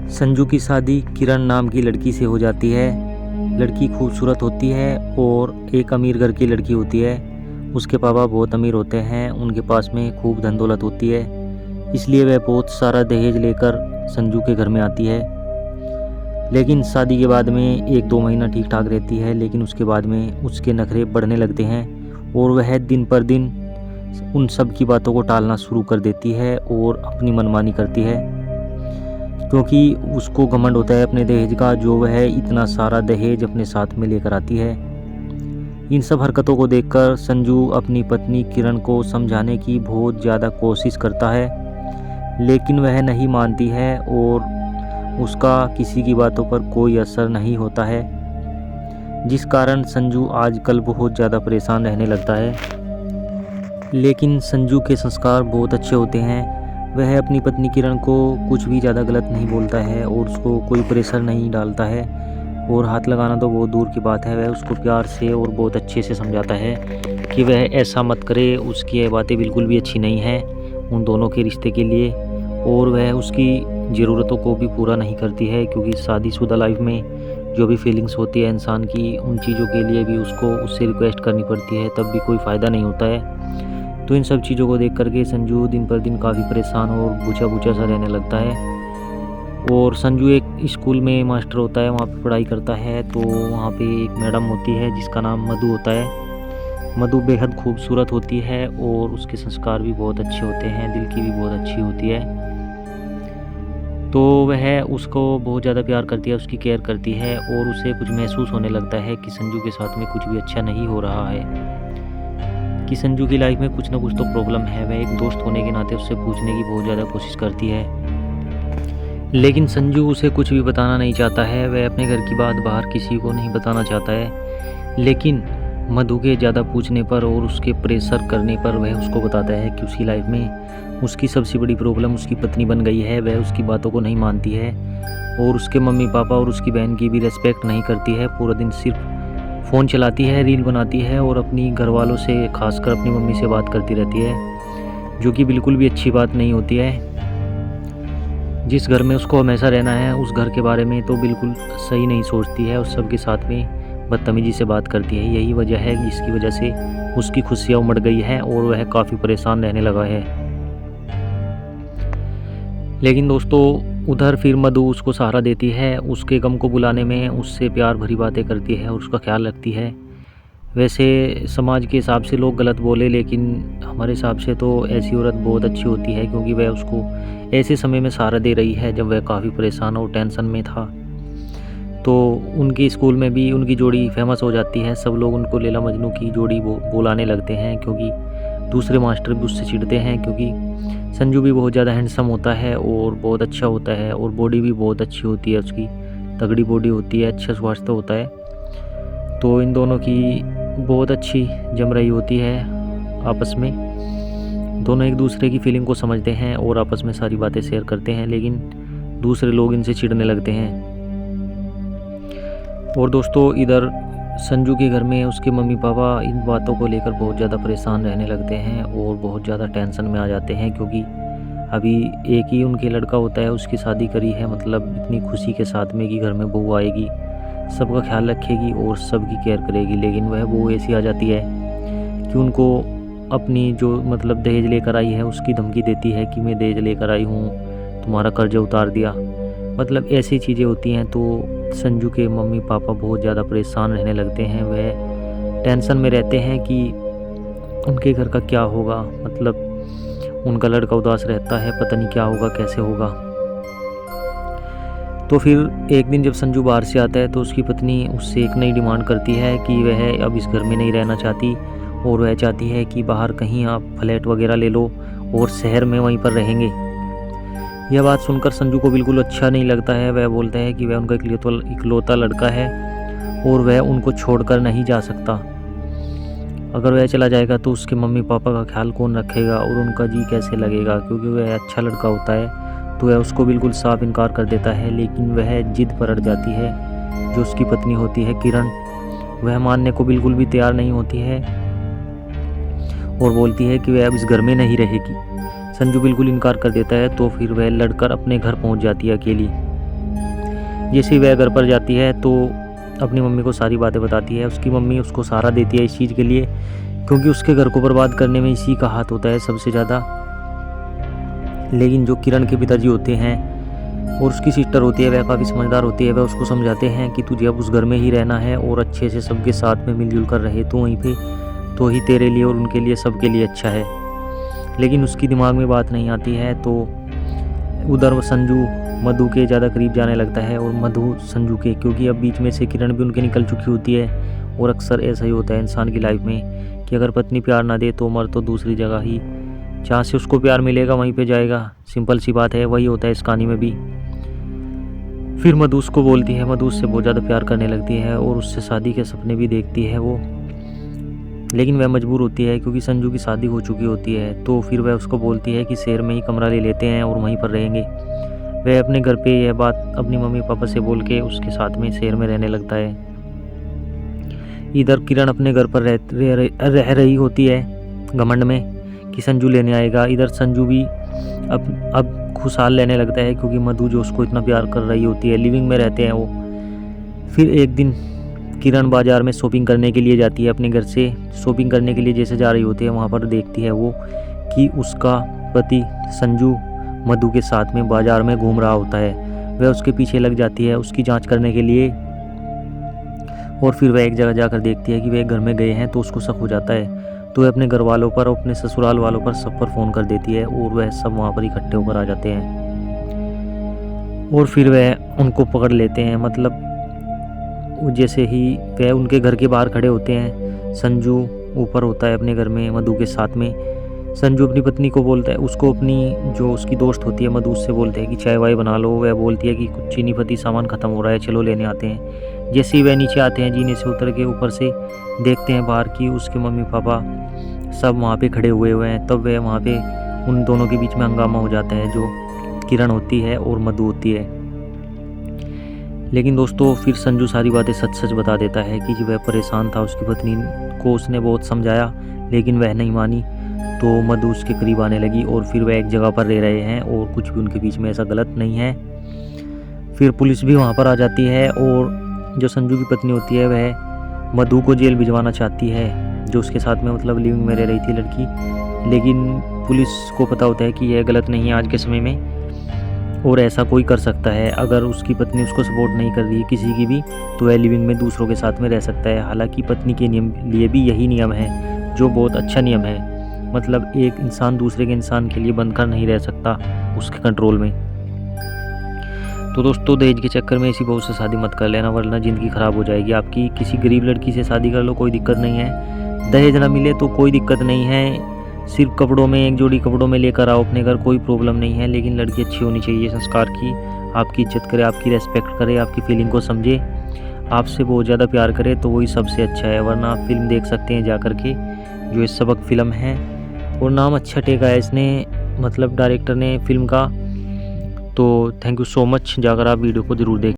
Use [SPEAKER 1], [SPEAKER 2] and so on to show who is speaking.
[SPEAKER 1] संजू की शादी किरण नाम की लड़की से हो जाती है। लड़की खूबसूरत होती है और एक अमीर घर की लड़की होती है। उसके पापा बहुत अमीर होते हैं, उनके पास में खूब धन दौलत होती है, इसलिए वह बहुत सारा दहेज लेकर संजू के घर में आती है। लेकिन शादी के बाद में 1-2 महीना ठीक ठाक रहती है, लेकिन उसके बाद में उसके नखरे बढ़ने लगते हैं और वह दिन पर दिन उन सब की बातों को टालना शुरू कर देती है और अपनी मनमानी करती है, क्योंकि उसको घमंड होता है अपने दहेज का, जो वह इतना सारा दहेज अपने साथ में लेकर आती है। इन सब हरकतों को देखकर संजू अपनी पत्नी किरण को समझाने की बहुत ज़्यादा कोशिश करता है, लेकिन वह नहीं मानती है और उसका किसी की बातों पर कोई असर नहीं होता है, जिस कारण संजू आजकल बहुत ज़्यादा परेशान रहने लगता है। लेकिन संजू के संस्कार बहुत अच्छे होते हैं। वह अपनी पत्नी किरण को कुछ भी ज़्यादा गलत नहीं बोलता है और उसको कोई प्रेशर नहीं डालता है, और हाथ लगाना तो बहुत दूर की बात है। वह उसको प्यार से और बहुत अच्छे से समझाता है कि वह ऐसा मत करे, उसकी ये बातें बिल्कुल भी अच्छी नहीं हैं उन दोनों के रिश्ते के लिए, और वह उसकी ज़रूरतों को भी पूरा नहीं करती है, क्योंकि शादीशुदा लाइफ में जो भी फीलिंग्स होती है इंसान की, उन चीज़ों के लिए भी उसको उससे रिक्वेस्ट करनी पड़ती है, तब भी कोई फ़ायदा नहीं होता है। तो इन सब चीज़ों को देख करके संजू दिन पर दिन काफ़ी परेशान और बुझा सा रहने लगता है। और संजू एक स्कूल में मास्टर होता है, वहाँ पे पढ़ाई करता है। तो वहाँ पे एक मैडम होती है जिसका नाम मधु होता है। मधु बेहद खूबसूरत होती है और उसके संस्कार भी बहुत अच्छे होते हैं, दिल की भी बहुत अच्छी होती है। तो वह उसको बहुत ज़्यादा प्यार करती है, उसकी केयर करती है, और उसे कुछ महसूस होने लगता है कि संजू के साथ में कुछ भी अच्छा नहीं हो रहा है, कि संजू की लाइफ में कुछ ना कुछ तो प्रॉब्लम है। वह एक दोस्त होने के नाते उससे पूछने की बहुत ज़्यादा कोशिश करती है, लेकिन संजू उसे कुछ भी बताना नहीं चाहता है। वह अपने घर की बात बाहर किसी को नहीं बताना चाहता है, लेकिन मधु के ज़्यादा पूछने पर और उसके प्रेशर करने पर वह उसको बताता है कि उसकी लाइफ में उसकी सबसे बड़ी प्रॉब्लम उसकी पत्नी बन गई है। वह उसकी बातों को नहीं मानती है और उसके मम्मी पापा और उसकी बहन की भी रिस्पेक्ट नहीं करती है। पूरा दिन सिर्फ फ़ोन चलाती है, रील बनाती है और अपनी घर वालों से, खासकर अपनी मम्मी से बात करती रहती है, जो कि बिल्कुल भी अच्छी बात नहीं होती है। जिस घर में उसको हमेशा रहना है, उस घर के बारे में तो बिल्कुल सही नहीं सोचती है और सबके साथ में बदतमीज़ी से बात करती है। यही वजह है जिसकी वजह से उसकी खुशियाँ उमड़ गई हैं और वह काफ़ी परेशान रहने लगा है। लेकिन दोस्तों, उधर फिर मधु उसको सहारा देती है, उसके गम को बुलाने में उससे प्यार भरी बातें करती है और उसका ख्याल रखती है। वैसे समाज के हिसाब से लोग गलत बोले, लेकिन हमारे हिसाब से तो ऐसी औरत बहुत अच्छी होती है, क्योंकि वह उसको ऐसे समय में सहारा दे रही है जब वह काफ़ी परेशान और टेंशन में था। तो उनके स्कूल में भी उनकी जोड़ी फेमस हो जाती है। सब लोग उनको लैला मजनू की जोड़ी बुलाने लगते हैं, क्योंकि दूसरे मास्टर भी उससे चिढ़ते हैं, क्योंकि संजू भी बहुत ज़्यादा हैंडसम होता है और बहुत अच्छा होता है, और बॉडी भी बहुत अच्छी होती है उसकी, तगड़ी बॉडी होती है, अच्छा स्वास्थ्य होता है। तो इन दोनों की बहुत अच्छी जम रही होती है आपस में। दोनों एक दूसरे की फीलिंग को समझते हैं और आपस में सारी बातें शेयर करते हैं, लेकिन दूसरे लोग इनसे चिढ़ने लगते हैं। और दोस्तों, इधर संजू के घर में उसके मम्मी पापा इन बातों को लेकर बहुत ज़्यादा परेशान रहने लगते हैं और बहुत ज़्यादा टेंशन में आ जाते हैं, क्योंकि अभी एक ही उनके लड़का होता है, उसकी शादी करी है, मतलब इतनी खुशी के साथ में कि घर में बहू आएगी, सबका ख्याल रखेगी और सबकी केयर करेगी। लेकिन वह बहू ऐसी आ जाती है कि उनको अपनी जो मतलब दहेज लेकर आई है उसकी धमकी देती है कि मैं दहेज लेकर आई हूँ, तुम्हारा कर्जा उतार दिया, मतलब ऐसी चीज़ें होती हैं। तो संजू के मम्मी पापा बहुत ज़्यादा परेशान रहने लगते हैं। वह टेंशन में रहते हैं कि उनके घर का क्या होगा, मतलब उनका लड़का उदास रहता है, पता नहीं क्या होगा, कैसे होगा। तो फिर एक दिन जब संजू बाहर से आता है तो उसकी पत्नी उससे एक नई डिमांड करती है कि वह अब इस घर में नहीं रहना चाहती, और वह चाहती है कि बाहर कहीं आप फ्लैट वगैरह ले लो और शहर में वहीं पर रहेंगे। यह बात सुनकर संजू को बिल्कुल अच्छा नहीं लगता है। वह बोलता है कि वह उनका इकलौता लड़का है और वह उनको छोड़कर नहीं जा सकता। अगर वह चला जाएगा तो उसके मम्मी पापा का ख्याल कौन रखेगा और उनका जी कैसे लगेगा, क्योंकि वह अच्छा लड़का होता है। तो वह उसको बिल्कुल साफ इनकार कर देता है, लेकिन वह जिद पर अड़ जाती है। जो उसकी पत्नी होती है किरण, वह मानने को बिल्कुल भी तैयार नहीं होती है और बोलती है कि वह अब इस घर में नहीं रहेगी। संजू बिल्कुल इनकार कर देता है। तो फिर वह लड़कर अपने घर पहुंच जाती है अकेली। जैसे ही वह घर पर जाती है तो अपनी मम्मी को सारी बातें बताती है। उसकी मम्मी उसको सहारा देती है इस चीज़ के लिए, क्योंकि उसके घर को बर्बाद करने में इसी का हाथ होता है सबसे ज़्यादा। लेकिन जो किरण के पिताजी होते हैं और उसकी सिस्टर होती है, वह काफ़ी समझदार होती है। वह उसको समझाते हैं कि तुझे अब उस घर में ही रहना है और अच्छे से सबके साथ में मिलजुल कर रहे, तो वहीं पे तो ही तेरे लिए और उनके लिए सबके लिए अच्छा है। लेकिन उसकी दिमाग में बात नहीं आती है, तो उधर वो संजू मधु के ज़्यादा करीब जाने लगता है और मधु संजू के, क्योंकि अब बीच में से किरण भी उनके निकल चुकी होती है। और अक्सर ऐसा ही होता है इंसान की लाइफ में कि अगर पत्नी प्यार ना दे तो मर तो दूसरी जगह ही, जहाँ से उसको प्यार मिलेगा वहीं पे जाएगा। सिंपल सी बात है, वही होता है इस कहानी में भी। फिर मधु उसको बोलती है, मधु उससे बहुत ज़्यादा प्यार करने लगती है और उससे शादी के सपने भी देखती है वो। लेकिन वह मजबूर होती है क्योंकि संजू की शादी हो चुकी होती है। तो फिर वह उसको बोलती है कि शहर में ही कमरा ले लेते हैं और वहीं पर रहेंगे। वह अपने घर पे यह बात अपनी मम्मी पापा से बोल के उसके साथ में शहर में रहने लगता है। इधर किरण अपने घर पर रह रही होती है घमंड में कि संजू लेने आएगा। इधर संजू भी अब खुशहाल लेने लगता है, क्योंकि मधु जो उसको इतना प्यार कर रही होती है, लिविंग में रहते हैं वो। फिर एक दिन किरण बाज़ार में शॉपिंग करने के लिए जाती है। अपने घर से शॉपिंग करने के लिए जैसे जा रही होती है, वहाँ पर देखती है वो कि उसका पति संजू मधु के साथ में बाज़ार में घूम रहा होता है। वह उसके पीछे लग जाती है उसकी जांच करने के लिए। और फिर वह एक जगह जाकर देखती है कि वे घर में गए हैं, तो उसको शक हो जाता है। तो वह अपने घर वालों पर, अपने ससुराल वालों पर, सब पर फ़ोन कर देती है और वह सब वहाँ पर इकट्ठे होकर आ जाते हैं। और फिर वह उनको पकड़ लेते हैं। मतलब जैसे ही वह उनके घर के बाहर खड़े होते हैं, संजू ऊपर होता है अपने घर में मधु के साथ में। संजू अपनी पत्नी को बोलता है, उसको अपनी जो उसकी दोस्त होती है मधु, उससे बोलते हैं कि चाय वाय बना लो। वह बोलती है कि कुछ चीनी पत्ती सामान ख़त्म हो रहा है, चलो लेने आते हैं। जैसे ही वह नीचे आते हैं, जीने से उतर के ऊपर से देखते हैं बाहर कि उसके मम्मी पापा सब वहाँ पे खड़े हुए हैं। तब वह वहाँ पे उन दोनों के बीच में हंगामा हो जाता है, जो किरण होती है और मधु होती है। लेकिन दोस्तों फिर संजू सारी बातें सच सच बता देता है कि वह परेशान था। उसकी पत्नी को उसने बहुत समझाया लेकिन वह नहीं मानी, तो मधु उसके करीब आने लगी और फिर वह एक जगह पर रह रहे हैं और कुछ भी उनके बीच में ऐसा गलत नहीं है। फिर पुलिस भी वहाँ पर आ जाती है और जो संजू की पत्नी होती है वह मधु को जेल भिजवाना चाहती है, जो उसके साथ में मतलब लिविंग में रह रही थी लड़की। लेकिन पुलिस को पता होता है कि यह गलत नहीं है आज के समय में, और ऐसा कोई कर सकता है। अगर उसकी पत्नी उसको सपोर्ट नहीं कर रही है किसी की भी, तो वह लिविंग में दूसरों के साथ में रह सकता है। हालांकि पत्नी के नियम लिए भी यही नियम है, जो बहुत अच्छा नियम है। मतलब एक इंसान दूसरे के इंसान के लिए बनकर नहीं रह सकता उसके कंट्रोल में। तो दोस्तों दहेज के चक्कर में ऐसी बहू से शादी मत कर लेना, वरना ज़िंदगी ख़राब हो जाएगी आपकी। किसी गरीब लड़की से शादी कर लो, कोई दिक्कत नहीं है। दहेज ना मिले तो कोई दिक्कत नहीं है, सिर्फ कपड़ों में, एक जोड़ी कपड़ों में लेकर आओ अपने घर, कोई प्रॉब्लम नहीं है। लेकिन लड़की अच्छी होनी चाहिए, संस्कार की, आपकी इज्जत करे, आपकी रेस्पेक्ट करे, आपकी फीलिंग को समझे, आपसे बहुत ज़्यादा प्यार करे, तो वही सबसे अच्छा है। वरना आप फिल्म देख सकते हैं जा कर के, जो इस सबक फ़िल्म है, और नाम अच्छा टेका है इसने, मतलब डायरेक्टर ने फिल्म का। तो थैंक यू सो मच, जाकर आप वीडियो को ज़रूर देखें।